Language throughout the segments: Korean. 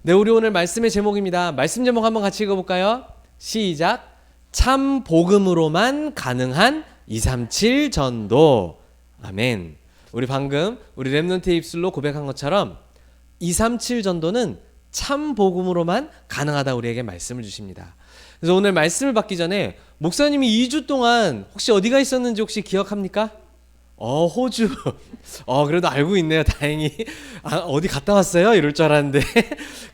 네, 우리 오늘 말씀의 제목입니다. 말씀 제목 한번 같이 읽어볼까요? 시작. 참 복음으로만 가능한 237 전도. 아멘. 우리 방금 우리 렘넌트의 입술로 고백한 것처럼 237 전도는 참 복음으로만 가능하다 우리에게 말씀을 주십니다. 그래서 오늘 말씀을 받기 전에 목사님이 2주 동안 혹시 어디가 있었는지 혹시 기억합니까? 호주. 그래도 알고 있네요. 다행히. 어디 갔다 왔어요? 이럴 줄 알았는데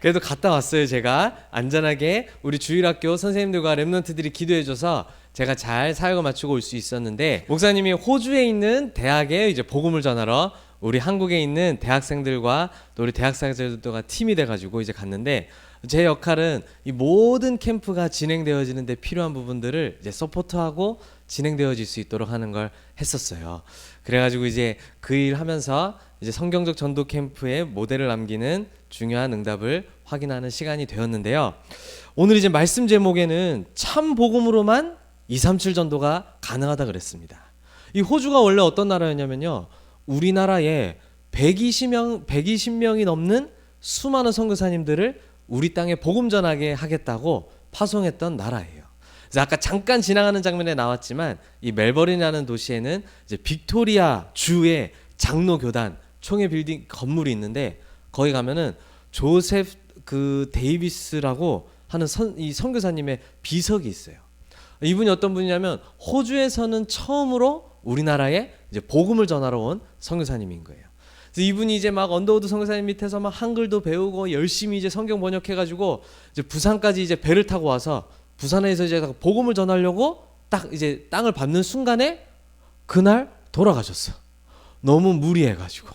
그래도 갔다 왔어요. 제가 안전하게 우리 주일학교 선생님들과 렘넌트들이 기도해줘서 제가 잘 사역을 마치고 올 수 있었는데, 목사님이 호주에 있는 대학에 이제 복음을 전하러 우리 한국에 있는 대학생들과 또 우리 대학생들과 팀이 돼가지고 이제 갔는데, 제 역할은 이 모든 캠프가 진행되어지는데 필요한 부분들을 이제 서포트하고 진행되어질 수 있도록 하는 걸 했었어요. 그래가지고 이제 그 일 하면서 이제 성경적 전도 캠프의 모델을 남기는 중요한 응답을 확인하는 시간이 되었는데요. 오늘 이제 말씀 제목에는 참 복음으로만 237 전도가 가능하다 그랬습니다. 이 호주가 원래 어떤 나라였냐면요, 우리나라에 120명이 넘는 수많은 선교사님들을 우리 땅에 복음 전하게 하겠다고 파송했던 나라예요. 그래서 아까 잠깐 지나가는 장면에 나왔지만 이 멜버른이라는 도시에는 이제 빅토리아 주의 장로교단 총회 빌딩 건물이 있는데, 거기 가면은 조셉 데이비스라고 하는 이 선교사님의 비석이 있어요. 이분이 어떤 분이냐면 호주에서는 처음으로 우리나라에 이제 복음을 전하러 온 선교사님인 거예요. 그래서 이분이 이제 막 언더우드 선교사님 밑에서 막 한글도 배우고 열심히 이제 성경 번역해가지고 이제 부산까지 이제 배를 타고 와서 부산에서 이제 복음을 전하려고 딱 이제 땅을 밟는 순간에 그날 돌아가셨어. 너무 무리해가지고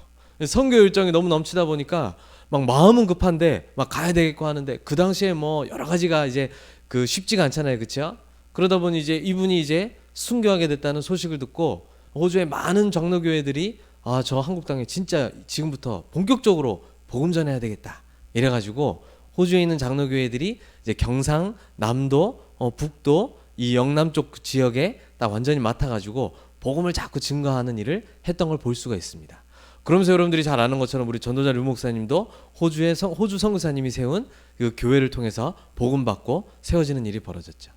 선교 일정이 너무 넘치다 보니까 막 마음은 급한데 막 가야 되겠고 하는데, 그 당시에 뭐 여러 가지가 이제 쉽지가 않잖아요, 그렇죠? 그러다 보니 이제 이분이 이제 순교하게 됐다는 소식을 듣고 호주의 많은 장로교회들이 저 한국 땅에 진짜 지금부터 본격적으로 복음 전해야 되겠다 이래가지고 호주에 있는 장로교회들이 이제 경상, 남도, 북도 이 영남 쪽 지역에 딱 완전히 맡아가지고 복음을 자꾸 증거하는 일을 했던 걸 볼 수가 있습니다. 그러면서 여러분들이 잘 아는 것처럼 우리 전도자 류 목사님도 호주 선교사님이 세운 그 교회를 통해서 복음 받고 세워지는 일이 벌어졌죠.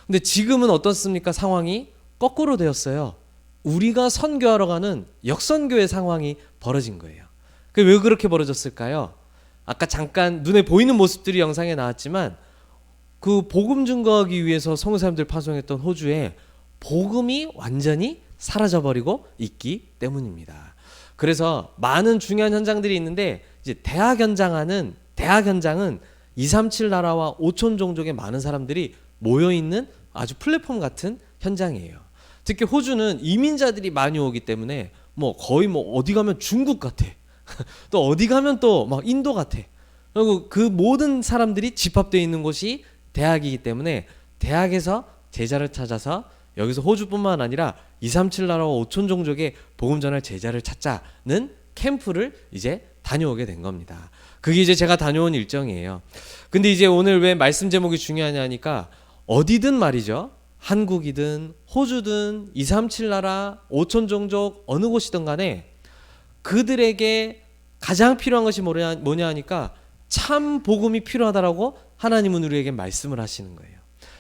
근데 지금은 어떻습니까? 상황이 거꾸로 되었어요. 우리가 선교하러 가는 역선교의 상황이 벌어진 거예요. 그게 왜 그렇게 벌어졌을까요? 아까 잠깐 눈에 보이는 모습들이 영상에 나왔지만 그 복음 증거하기 위해서 선교사님들 파송했던 호주에 복음이 완전히 사라져버리고 있기 때문입니다. 그래서 많은 중요한 현장들이 있는데, 이제 대학 현장은 237 나라와 5천 종족의 많은 사람들이 모여있는 아주 플랫폼 같은 현장이에요. 특히 호주는 이민자들이 많이 오기 때문에 거의 어디 가면 중국 같아. 또 어디 가면 또 막 인도 같아. 그리고 그 모든 사람들이 집합되어 있는 곳이 대학이기 때문에 대학에서 제자를 찾아서 여기서 호주뿐만 아니라 237 나라와 5천 종족의 복음 전할 제자를 찾자는 캠프를 이제 다녀오게 된 겁니다. 그게 이제 제가 다녀온 일정이에요. 근데 이제 오늘 왜 말씀 제목이 중요하냐 하니까, 어디든 말이죠, 한국이든 호주든 237 나라 5천 종족 어느 곳이든 간에 그들에게 가장 필요한 것이 뭐냐 하니까 참 복음이 필요하다라고 하나님은 우리에게 말씀을 하시는 거예요.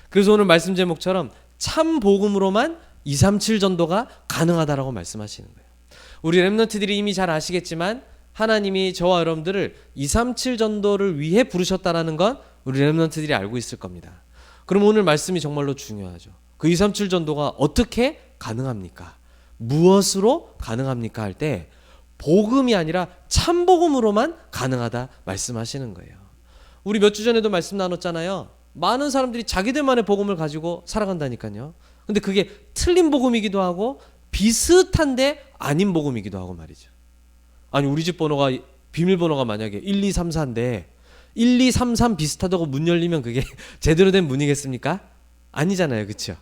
그래서 오늘 말씀 제목처럼 참 복음으로만 237 전도가 가능하다라고 말씀하시는 거예요. 우리 렘넌트들이 이미 잘 아시겠지만 하나님이 저와 여러분들을 237 전도를 위해 부르셨다라는 건 우리 렘넌트들이 알고 있을 겁니다. 그럼 오늘 말씀이 정말로 중요하죠. 그 237 전도가 어떻게 가능합니까? 무엇으로 가능합니까? 할 때 복음이 아니라 참복음으로만 가능하다 말씀하시는 거예요. 우리 몇 주 전에도 말씀 나눴잖아요. 많은 사람들이 자기들만의 복음을 가지고 살아간다니까요. 근데 그게 틀린 복음이기도 하고 비슷한데 아닌 복음이기도 하고 말이죠. 아니, 우리 집 번호가 비밀번호가 만약에 1234인데 1233 비슷하다고 문 열리면 그게 제대로 된 문이겠습니까? 아니잖아요, 그렇죠?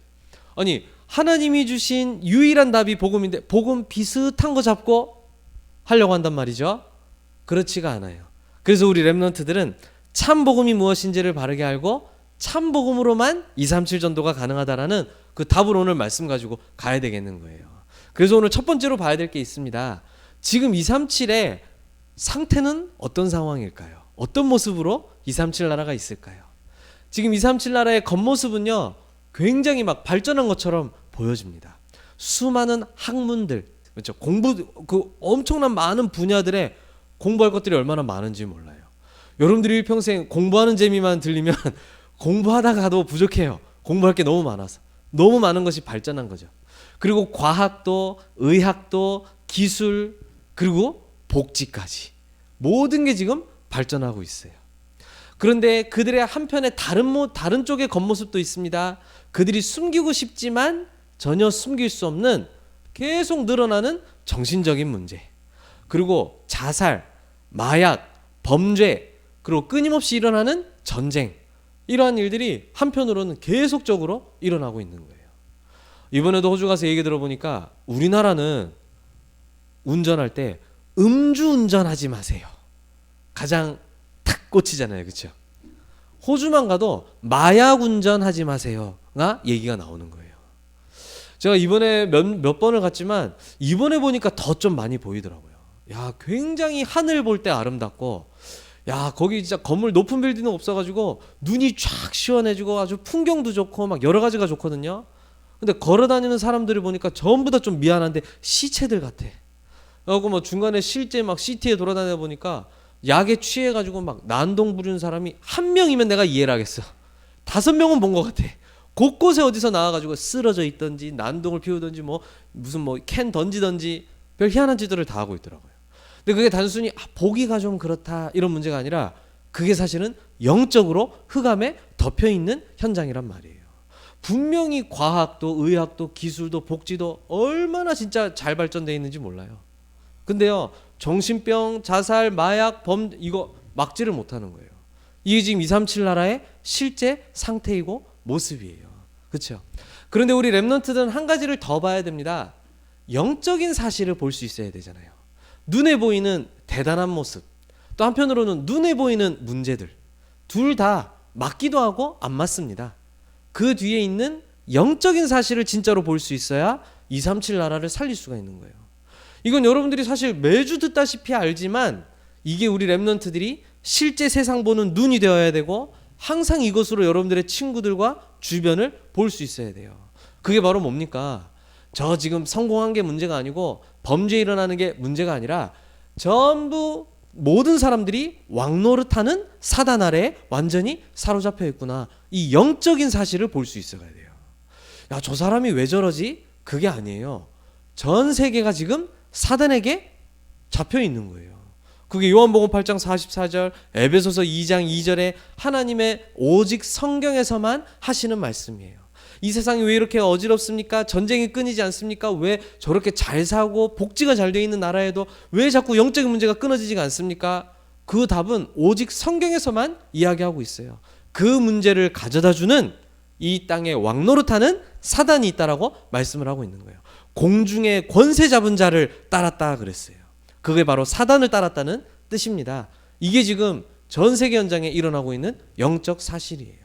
아니, 하나님이 주신 유일한 답이 복음인데 복음 비슷한 거 잡고 하려고 한단 말이죠. 그렇지가 않아요. 그래서 우리 렘넌트들은 참 복음이 무엇인지를 바르게 알고 참 복음으로만 237 전도가 가능하다라는 그 답을 오늘 말씀 가지고 가야 되겠는 거예요. 그래서 오늘 첫 번째로 봐야 될 게 있습니다. 지금 237의 상태는 어떤 상황일까요? 어떤 모습으로 237 나라가 있을까요? 지금 237 나라의 겉모습은요, 굉장히 막 발전한 것처럼 보여집니다. 수많은 학문들, 그렇죠? 그 엄청난 많은 분야들에 공부할 것들이 얼마나 많은지 몰라요. 여러분들이 평생 공부하는 재미만 들리면 공부하다가도 부족해요. 공부할 게 너무 많아서. 너무 많은 것이 발전한 거죠. 그리고 과학도, 의학도, 기술, 그리고 복지까지 모든 게 지금 발전하고 있어요. 그런데 그들의 한편에 다른 쪽의 겉모습도 있습니다. 그들이 숨기고 싶지만 전혀 숨길 수 없는 계속 늘어나는 정신적인 문제, 그리고 자살, 마약, 범죄, 그리고 끊임없이 일어나는 전쟁, 이러한 일들이 한편으로는 계속적으로 일어나고 있는 거예요. 이번에도 호주 가서 얘기 들어보니까 우리나라는 운전할 때 음주운전하지 마세요. 가장 탁 꽂히잖아요. 그렇죠? 호주만 가도 마약 운전하지 마세요가 얘기가 나오는 거예요. 제가 이번에 몇 번을 갔지만 이번에 보니까 더 좀 많이 보이더라고요. 야, 굉장히 하늘 볼 때 아름답고, 야, 거기 진짜 건물 높은 빌딩은 없어가지고 눈이 쫙 시원해지고 아주 풍경도 좋고 막 여러 가지가 좋거든요. 근데 걸어다니는 사람들을 보니까 전부 다 좀 미안한데 시체들 같아. 그리고 뭐 중간에 실제 막 시티에 돌아다녀 보니까 약에 취해가지고 막 난동 부리는 사람이 한 명이면 내가 이해를 하겠어. 5명은 본 것 같아. 곳곳에 어디서 나와가지고 쓰러져 있던지 난동을 피우던지 뭐 무슨 뭐 캔 던지던지 별 희한한 짓들을 다 하고 있더라고요. 근데 그게 단순히 보기가 좀 그렇다 이런 문제가 아니라 그게 사실은 영적으로 흑암에 덮여 있는 현장이란 말이에요. 분명히 과학도 의학도 기술도 복지도 얼마나 진짜 잘 발전되어 있는지 몰라요. 근데요, 정신병, 자살, 마약, 이거 막지를 못하는 거예요. 이게 지금 237 나라의 실제 상태이고 모습이에요. 그렇죠? 그런데 우리 렘넌트들은 한 가지를 더 봐야 됩니다. 영적인 사실을 볼 수 있어야 되잖아요. 눈에 보이는 대단한 모습, 또 한편으로는 눈에 보이는 문제들, 둘 다 맞기도 하고 안 맞습니다. 그 뒤에 있는 영적인 사실을 진짜로 볼 수 있어야 237 나라를 살릴 수가 있는 거예요. 이건 여러분들이 사실 매주 듣다시피 알지만 이게 우리 렘넌트들이 실제 세상 보는 눈이 되어야 되고 항상 이것으로 여러분들의 친구들과 주변을 볼 수 있어야 돼요. 그게 바로 뭡니까? 저 지금 성공한 게 문제가 아니고 범죄 일어나는 게 문제가 아니라 전부 모든 사람들이 왕노릇하는 사단 아래에 완전히 사로잡혀 있구나. 이 영적인 사실을 볼 수 있어야 돼요. 야, 저 사람이 왜 저러지? 그게 아니에요. 전 세계가 지금 사단에게 잡혀 있는 거예요. 그게 요한복음 8장 44절, 에베소서 2장 2절에 하나님의 오직 성경에서만 하시는 말씀이에요. 이 세상이 왜 이렇게 어지럽습니까? 전쟁이 끊이지 않습니까? 왜 저렇게 잘 사고 복지가 잘 되어 있는 나라에도 왜 자꾸 영적인 문제가 끊어지지가 않습니까? 그 답은 오직 성경에서만 이야기하고 있어요. 그 문제를 가져다주는 이 땅에 왕노릇하는 사단이 있다라고 말씀을 하고 있는 거예요. 공중의 권세 잡은 자를 따랐다 그랬어요. 그게 바로 사단을 따랐다는 뜻입니다. 이게 지금 전 세계 현장에 일어나고 있는 영적 사실이에요.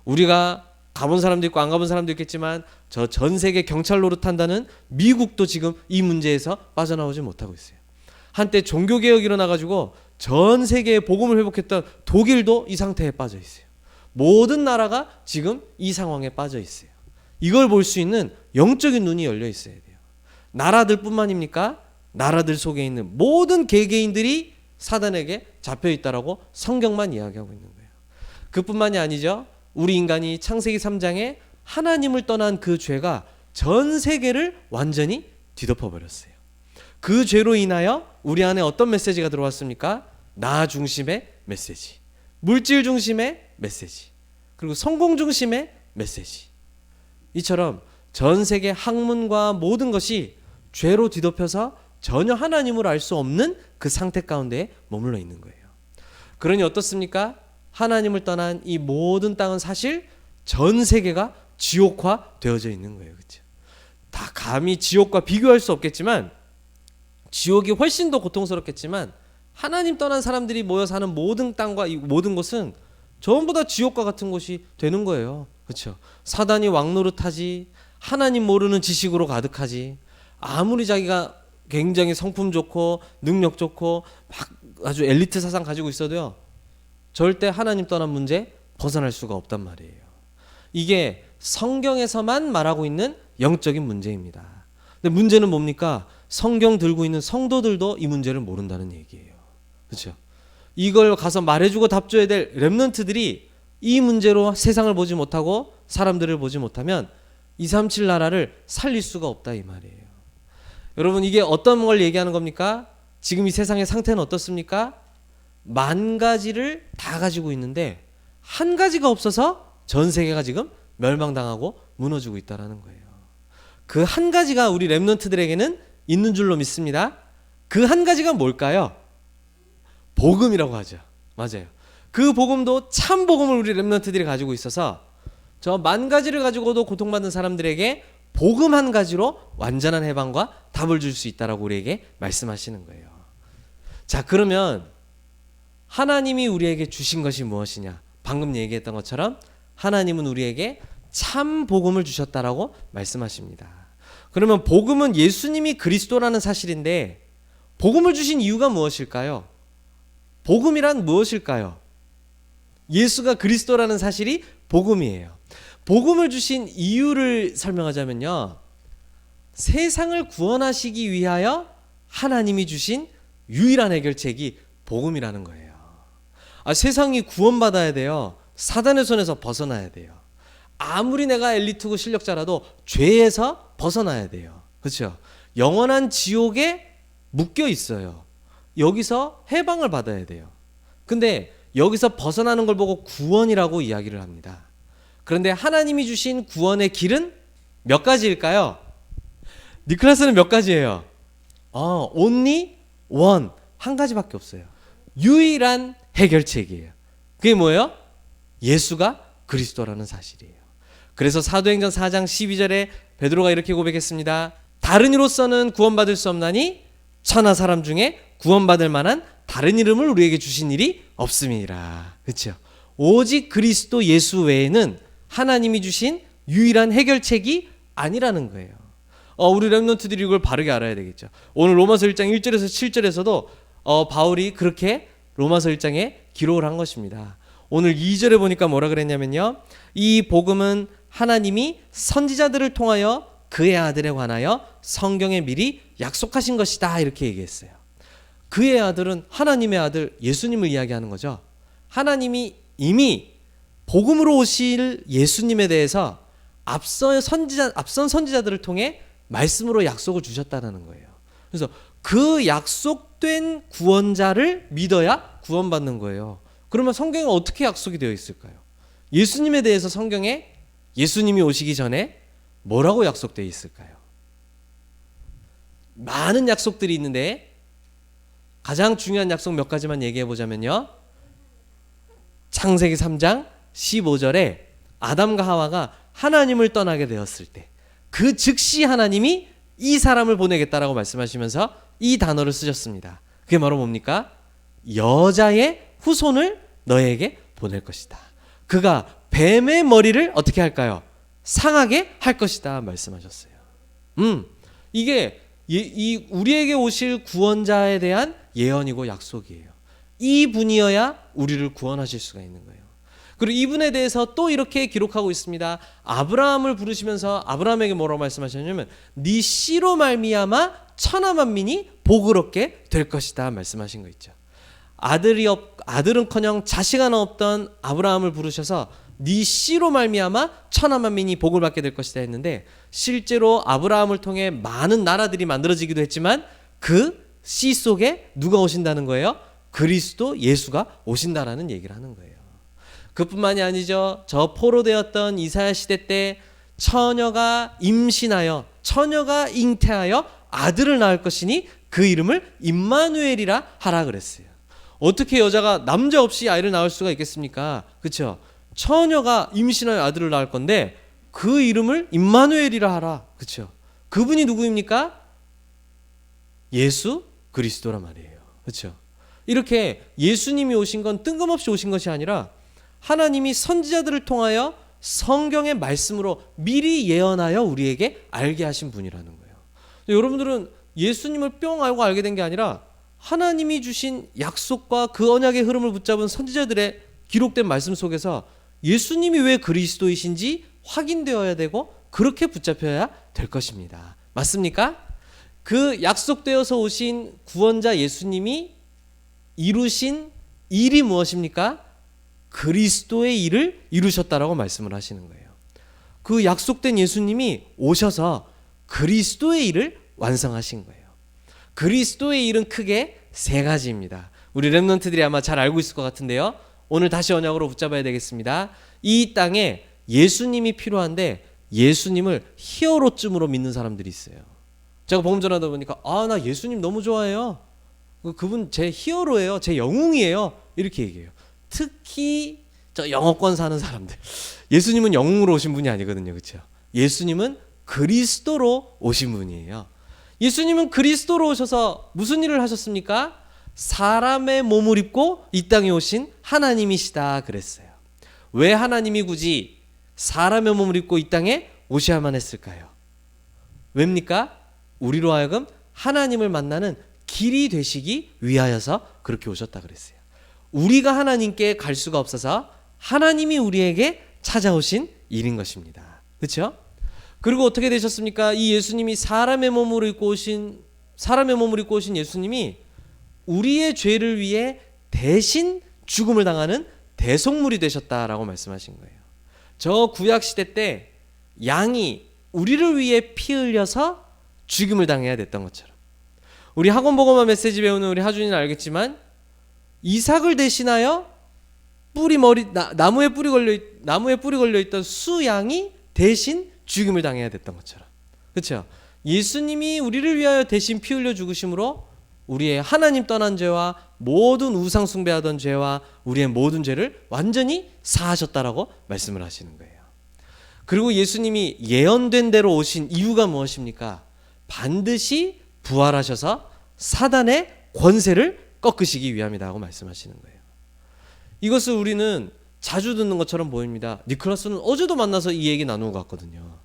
우리가 가본 사람도 있고 안 가본 사람도 있겠지만 저 전 세계 경찰 노릇한다는 미국도 지금 이 문제에서 빠져나오지 못하고 있어요. 한때 종교개혁이 일어나가지고 전 세계의 복음을 회복했던 독일도 이 상태에 빠져 있어요. 모든 나라가 지금 이 상황에 빠져 있어요. 이걸 볼 수 있는 영적인 눈이 열려 있어야 돼요. 나라들뿐만입니까? 나라들 속에 있는 모든 개개인들이 사단에게 잡혀 있다라고 성경만 이야기하고 있는 거예요. 그뿐만이 아니죠. 우리 인간이 창세기 3장에 하나님을 떠난 그 죄가 전 세계를 완전히 뒤덮어 버렸어요. 그 죄로 인하여 우리 안에 어떤 메시지가 들어왔습니까? 나 중심의 메시지, 물질 중심의 메시지, 그리고 성공 중심의 메시지. 이처럼 전 세계 학문과 모든 것이 죄로 뒤덮여서 전혀 하나님을 알 수 없는 그 상태 가운데 머물러 있는 거예요. 그러니 어떻습니까? 하나님을 떠난 이 모든 땅은 사실 전 세계가 지옥화 되어져 있는 거예요. 그렇죠? 다 감히 지옥과 비교할 수 없겠지만, 지옥이 훨씬 더 고통스럽겠지만 하나님 떠난 사람들이 모여 사는 모든 땅과 이 모든 곳은 전부 다 지옥과 같은 곳이 되는 거예요. 그렇죠? 사단이 왕노릇하지, 하나님 모르는 지식으로 가득하지, 아무리 자기가 굉장히 성품 좋고 능력 좋고 막 아주 엘리트 사상 가지고 있어도요, 절대 하나님 떠난 문제 벗어날 수가 없단 말이에요. 이게 성경에서만 말하고 있는 영적인 문제입니다. 근데 문제는 뭡니까? 성경 들고 있는 성도들도 이 문제를 모른다는 얘기예요. 그렇죠? 이걸 가서 말해주고 답줘야 될 렘넌트들이 이 문제로 세상을 보지 못하고 사람들을 보지 못하면 237 나라를 살릴 수가 없다 이 말이에요. 여러분, 이게 어떤 걸 얘기하는 겁니까? 지금 이 세상의 상태는 어떻습니까? 만 가지를 다 가지고 있는데 한 가지가 없어서 전 세계가 지금 멸망당하고 무너지고 있다는 거예요. 그 한 가지가 우리 렘넌트들에게는 있는 줄로 믿습니다. 그 한 가지가 뭘까요? 복음이라고 하죠. 맞아요. 그 복음도 참 복음을 우리 렘넌트들이 가지고 있어서 저 만 가지를 가지고도 고통받는 사람들에게 복음 한 가지로 완전한 해방과 답을 줄 수 있다라고 우리에게 말씀하시는 거예요. 자, 그러면 하나님이 우리에게 주신 것이 무엇이냐? 방금 얘기했던 것처럼 하나님은 우리에게 참 복음을 주셨다라고 말씀하십니다. 그러면 복음은 예수님이 그리스도라는 사실인데 복음을 주신 이유가 무엇일까요? 복음이란 무엇일까요? 예수가 그리스도라는 사실이 복음이에요. 복음을 주신 이유를 설명하자면요, 세상을 구원하시기 위하여 하나님이 주신 유일한 해결책이 복음이라는 거예요. 세상이 구원받아야 돼요. 사단의 손에서 벗어나야 돼요. 아무리 내가 엘리트고 실력자라도 죄에서 벗어나야 돼요. 그렇죠? 영원한 지옥에 묶여 있어요. 여기서 해방을 받아야 돼요. 근데 여기서 벗어나는 걸 보고 구원이라고 이야기를 합니다. 그런데 하나님이 주신 구원의 길은 몇 가지일까요? 니클라스는 몇 가지예요? only one. 한 가지밖에 없어요. 유일한 해결책이에요. 그게 뭐예요? 예수가 그리스도라는 사실이에요. 그래서 사도행전 4장 12절에 베드로가 이렇게 고백했습니다. 다른 이로서는 구원받을 수 없나니 천하 사람 중에 구원받을 만한 다른 이름을 우리에게 주신 일이 없음이라. 그렇죠? 오직 그리스도 예수 외에는 하나님이 주신 유일한 해결책이 아니라는 거예요. 우리 렘넌트들이 이걸 바르게 알아야 되겠죠. 오늘 로마서 1장 1절에서 7절에서도 바울이 그렇게 로마서 1장에 기록을 한 것입니다. 오늘 2절에 보니까 뭐라 그랬냐면요, 이 복음은 하나님이 선지자들을 통하여 그의 아들에 관하여 성경에 미리 약속하신 것이다 이렇게 얘기했어요. 그의 아들은 하나님의 아들 예수님을 이야기하는 거죠. 하나님이 이미 복음으로 오실 예수님에 대해서 앞선 선지자들을 통해 말씀으로 약속을 주셨다는 거예요. 그래서 그 약속된 구원자를 믿어야 구원받는 거예요. 그러면 성경에 어떻게 약속이 되어 있을까요? 예수님에 대해서 성경에 예수님이 오시기 전에 뭐라고 약속되어 있을까요? 많은 약속들이 있는데 가장 중요한 약속 몇 가지만 얘기해 보자면요, 창세기 3장 15절에 아담과 하와가 하나님을 떠나게 되었을 때 그 즉시 하나님이 이 사람을 보내겠다라고 말씀하시면서 이 단어를 쓰셨습니다. 그게 바로 뭡니까? 여자의 후손을 너에게 보낼 것이다. 그가 뱀의 머리를 어떻게 할까요? 상하게 할 것이다 말씀하셨어요. 이게 우리에게 오실 구원자에 대한 예언이고 약속이에요. 이 분이어야 우리를 구원하실 수가 있는 거예요. 그리고 이분에 대해서 또 이렇게 기록하고 있습니다. 아브라함을 부르시면서 아브라함에게 뭐라고 말씀하셨냐면 네 씨로 말미암아 천하 만민이 복을 얻게 될 것이다 말씀하신 거 있죠. 아들은커녕 자식 하나 없던 아브라함을 부르셔서 네 씨로 말미암아 천하 만민이 복을 받게 될 것이다 했는데, 실제로 아브라함을 통해 많은 나라들이 만들어지기도 했지만 그 씨 속에 누가 오신다는 거예요? 그리스도 예수가 오신다라는 얘기를 하는 거예요. 그뿐만이 아니죠. 저 포로되었던 이사야 시대 때 처녀가 임신하여 처녀가 잉태하여 아들을 낳을 것이니 그 이름을 임마누엘이라 하라 그랬어요. 어떻게 여자가 남자 없이 아이를 낳을 수가 있겠습니까? 그렇죠? 처녀가 임신하여 아들을 낳을 건데 그 이름을 임마누엘이라 하라. 그렇죠? 그분이 누구입니까? 예수 그리스도란 말이에요. 그렇죠? 이렇게 예수님이 오신 건 뜬금없이 오신 것이 아니라 하나님이 선지자들을 통하여 성경의 말씀으로 미리 예언하여 우리에게 알게 하신 분이라는 거예요. 여러분들은 예수님을 뿅 알고 알게 된 게 아니라 하나님이 주신 약속과 그 언약의 흐름을 붙잡은 선지자들의 기록된 말씀 속에서 예수님이 왜 그리스도이신지 확인되어야 되고 그렇게 붙잡혀야 될 것입니다. 맞습니까? 그 약속되어서 오신 구원자 예수님이 이루신 일이 무엇입니까? 그리스도의 일을 이루셨다라고 말씀을 하시는 거예요. 그 약속된 예수님이 오셔서 그리스도의 일을 완성하신 거예요. 그리스도의 일은 크게 세 가지입니다. 우리 렘넌트들이 아마 잘 알고 있을 것 같은데요. 오늘 다시 언약으로 붙잡아야 되겠습니다. 이 땅에 예수님이 필요한데 예수님을 히어로쯤으로 믿는 사람들이 있어요. 제가 복음 전하다 보니까 나 예수님 너무 좋아해요. 그분 제 히어로예요. 제 영웅이에요. 이렇게 얘기해요. 특히 저 영어권 사는 사람들. 예수님은 영웅으로 오신 분이 아니거든요. 그렇죠? 예수님은 그리스도로 오신 분이에요. 예수님은 그리스도로 오셔서 무슨 일을 하셨습니까? 사람의 몸을 입고 이 땅에 오신 하나님이시다 그랬어요. 왜 하나님이 굳이 사람의 몸을 입고 이 땅에 오셔야만 했을까요? 왜입니까? 우리로 하여금 하나님을 만나는 길이 되시기 위하여서 그렇게 오셨다 그랬어요. 우리가 하나님께 갈 수가 없어서 하나님이 우리에게 찾아오신 일인 것입니다. 그렇죠? 그리고 어떻게 되셨습니까? 이 예수님이 사람의 몸을 입고 오신 예수님이 우리의 죄를 위해 대신 죽음을 당하는 대속물이 되셨다라고 말씀하신 거예요. 저 구약 시대 때 양이 우리를 위해 피 흘려서 죽임을 당해야 됐던 것처럼, 우리 학원복음화 메시지 배우는 우리 하준이는 알겠지만 이삭을 대신하여 나무에 뿌리 걸려 있던 수양이 대신 죽임을 당해야 됐던 것처럼, 그렇죠? 예수님이 우리를 위하여 대신 피 흘려 죽으심으로 우리의 하나님 떠난 죄와 모든 우상 숭배하던 죄와 우리의 모든 죄를 완전히 사하셨다라고 말씀을 하시는 거예요. 그리고 예수님이 예언된 대로 오신 이유가 무엇입니까? 반드시 부활하셔서 사단의 권세를 꺾으시기 위함이라고 말씀하시는 거예요. 이것을 우리는 자주 듣는 것처럼 보입니다. 니콜라스는 어제도 만나서 이 얘기 나누고 갔거든요.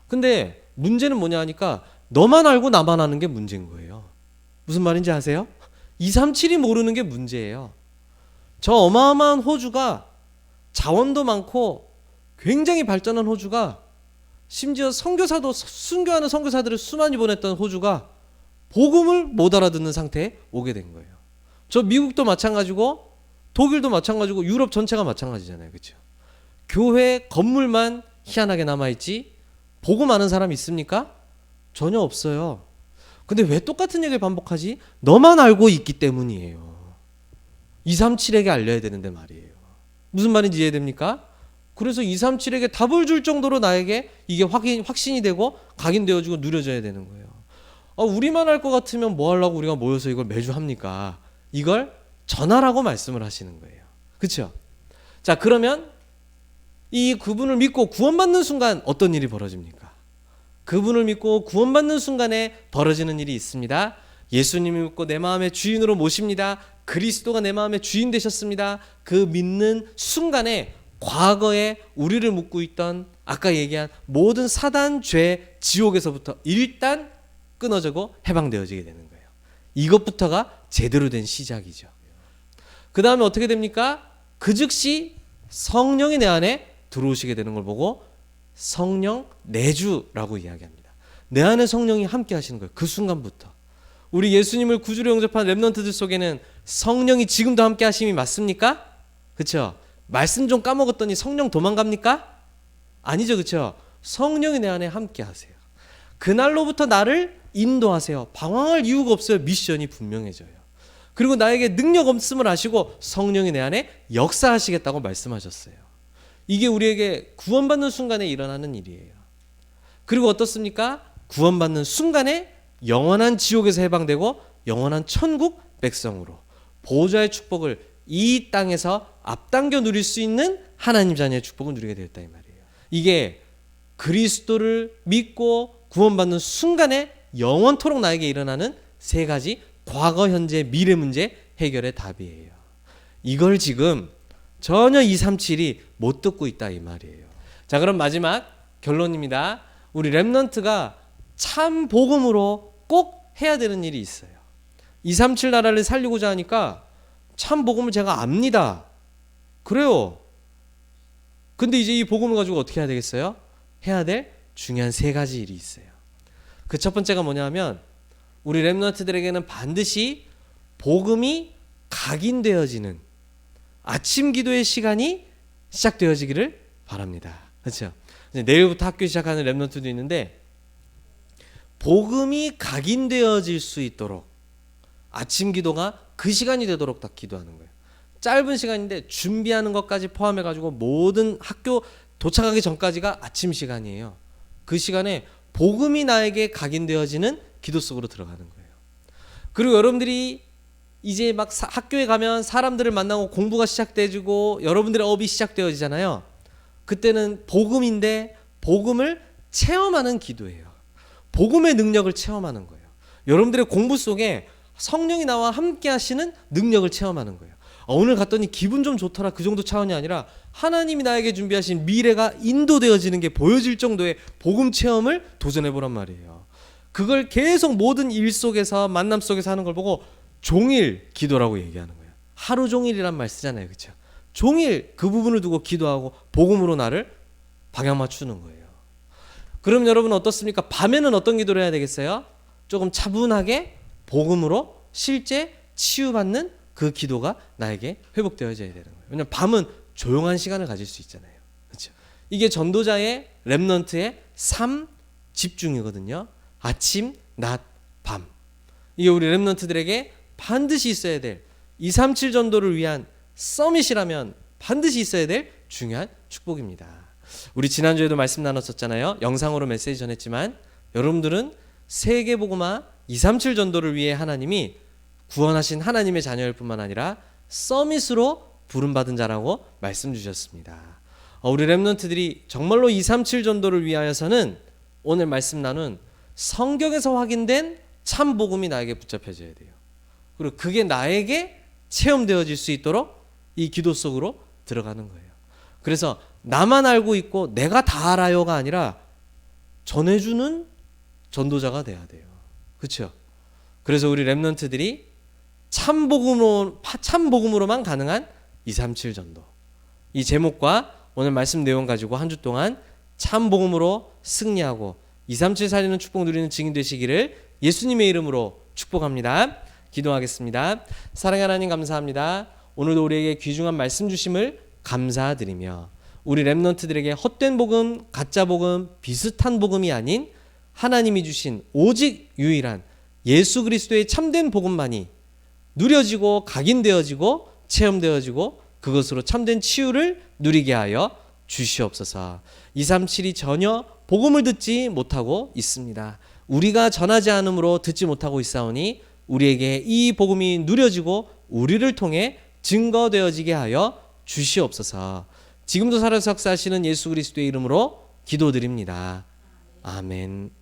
근데 문제는 뭐냐 하니까 너만 알고 나만 아는 게 문제인 거예요. 무슨 말인지 아세요? 237이 모르는 게 문제예요. 저 어마어마한 호주가 자원도 많고 굉장히 발전한 호주가, 심지어 선교사도 순교하는 선교사들을 수많이 보냈던 호주가 복음을 못 알아듣는 상태에 오게 된 거예요. 저 미국도 마찬가지고 독일도 마찬가지고 유럽 전체가 마찬가지잖아요. 그렇죠? 교회 건물만 희한하게 남아있지 복음 아는 사람 있습니까? 전혀 없어요. 근데 왜 똑같은 얘기를 반복하지? 너만 알고 있기 때문이에요. 237에게 알려야 되는데 말이에요. 무슨 말인지 이해됩니까? 그래서 237에게 답을 줄 정도로 나에게 이게 확신이 되고 각인되어지고 누려져야 되는 거예요. 우리만 알 것 같으면 뭐 하려고 우리가 모여서 이걸 매주 합니까? 이걸 전하라고 말씀을 하시는 거예요. 그렇죠? 자, 그러면 이 그분을 믿고 구원받는 순간 어떤 일이 벌어집니까? 그분을 믿고 구원받는 순간에 벌어지는 일이 있습니다. 예수님을 믿고 내 마음의 주인으로 모십니다. 그리스도가 내 마음의 주인 되셨습니다. 그 믿는 순간에 과거에 우리를 묶고 있던 아까 얘기한 모든 사단, 죄, 지옥에서부터 일단 끊어지고 해방되어지게 되는 거예요. 이것부터가 제대로 된 시작이죠. 그 다음에 어떻게 됩니까? 그 즉시 성령이 내 안에 들어오시게 되는 걸 보고 성령 내주라고 이야기합니다. 내 안에 성령이 함께 하시는 거예요. 그 순간부터. 우리 예수님을 구주로 영접한 렘넌트들 속에는 성령이 지금도 함께 하심이 맞습니까? 그렇죠? 말씀 좀 까먹었더니 성령 도망갑니까? 아니죠. 그렇죠? 성령이 내 안에 함께 하세요. 그날로부터 나를 인도하세요. 방황할 이유가 없어요. 미션이 분명해져요. 그리고 나에게 능력 없음을 아시고 성령이 내 안에 역사하시겠다고 말씀하셨어요. 이게 우리에게 구원받는 순간에 일어나는 일이에요. 그리고 어떻습니까? 구원받는 순간에 영원한 지옥에서 해방되고 영원한 천국 백성으로 보호자의 축복을 이 땅에서 앞당겨 누릴 수 있는 하나님 자녀의 축복을 누리게 되었다 이 말이에요. 이게 그리스도를 믿고 구원받는 순간에 영원토록 나에게 일어나는 세 가지 과거, 현재, 미래 문제 해결의 답이에요. 이걸 지금 전혀 237이 못 듣고 있다 이 말이에요. 자, 그럼 마지막 결론입니다. 우리 렘넌트가 참 복음으로 꼭 해야 되는 일이 있어요. 237 나라를 살리고자 하니까 참 복음을 제가 압니다. 그래요. 근데 이제 이 복음을 가지고 어떻게 해야 되겠어요? 해야 될 중요한 3가지 일이 있어요. 그 첫 번째가 뭐냐면 우리 렘넌트들에게는 반드시 복음이 각인되어지는 아침 기도의 시간이 시작되어지기를 바랍니다. 그렇죠? 내일부터 학교 시작하는 렘넌트도 있는데 복음이 각인되어질 수 있도록 아침 기도가 그 시간이 되도록 딱 기도하는 거예요. 짧은 시간인데 준비하는 것까지 포함해가지고 모든 학교 도착하기 전까지가 아침 시간이에요. 그 시간에 복음이 나에게 각인되어지는 기도 속으로 들어가는 거예요. 그리고 여러분들이 이제 막 학교에 가면 사람들을 만나고 공부가 시작되어지고 여러분들의 업이 시작되어지잖아요. 그때는 복음인데 복음을 체험하는 기도예요. 복음의 능력을 체험하는 거예요. 여러분들의 공부 속에 성령이 나와 함께 하시는 능력을 체험하는 거예요. 오늘 갔더니 기분 좀 좋더라, 그 정도 차원이 아니라 하나님이 나에게 준비하신 미래가 인도되어지는 게 보여질 정도의 복음 체험을 도전해보란 말이에요. 그걸 계속 모든 일 속에서 만남 속에서 하는 걸 보고 종일 기도라고 얘기하는 거예요. 하루 종일이란 말 쓰잖아요. 그렇죠? 종일 그 부분을 두고 기도하고 복음으로 나를 방향 맞추는 거예요. 그럼 여러분 어떻습니까? 밤에는 어떤 기도를 해야 되겠어요? 조금 차분하게 복음으로 실제 치유받는 그 기도가 나에게 회복되어져야 되는 거예요. 왜냐하면 밤은 조용한 시간을 가질 수 있잖아요. 그렇죠? 이게 전도자의 렘넌트의 삶 집중이거든요. 아침, 낮, 밤. 이게 우리 렘넌트들에게 반드시 있어야 될 237 전도를 위한 서밋이라면 반드시 있어야 될 중요한 축복입니다. 우리 지난주에도 말씀 나눴었잖아요. 영상으로 메시지 전했지만 여러분들은 세계복음화 237 전도를 위해 하나님이 구원하신 하나님의 자녀일 뿐만 아니라 서밋으로 부름받은 자라고 말씀 주셨습니다. 우리 렘넌트들이 정말로 237 전도를 위하여서는 오늘 말씀 나눈 성경에서 확인된 참 복음이 나에게 붙잡혀져야 돼요. 그리고 그게 나에게 체험되어질 수 있도록 이 기도 속으로 들어가는 거예요. 그래서 나만 알고 있고 내가 다 알아요가 아니라 전해주는 전도자가 돼야 돼요. 그렇죠? 그래서 우리 렘넌트들이 참 복음으로만 가능한 237 전도. 이 제목과 오늘 말씀 내용 가지고 한 주 동안 참 복음으로 승리하고 237 살리는 축복 누리는 증인 되시기를 예수님의 이름으로 축복합니다. 기도하겠습니다. 사랑하는 하나님 감사합니다. 오늘도 우리에게 귀중한 말씀 주심을 감사드리며 우리 렘넌트들에게 헛된 복음, 가짜 복음, 비슷한 복음이 아닌 하나님이 주신 오직 유일한 예수 그리스도의 참된 복음만이 누려지고 각인되어지고 체험되어지고 그것으로 참된 치유를 누리게 하여 주시옵소서. 237이 전혀 복음을 듣지 못하고 있습니다. 우리가 전하지 않으므로 듣지 못하고 있사오니 우리에게 이 복음이 누려지고 우리를 통해 증거되어지게 하여 주시옵소서. 지금도 살아서 역사하시는 예수 그리스도의 이름으로 기도드립니다. 아멘.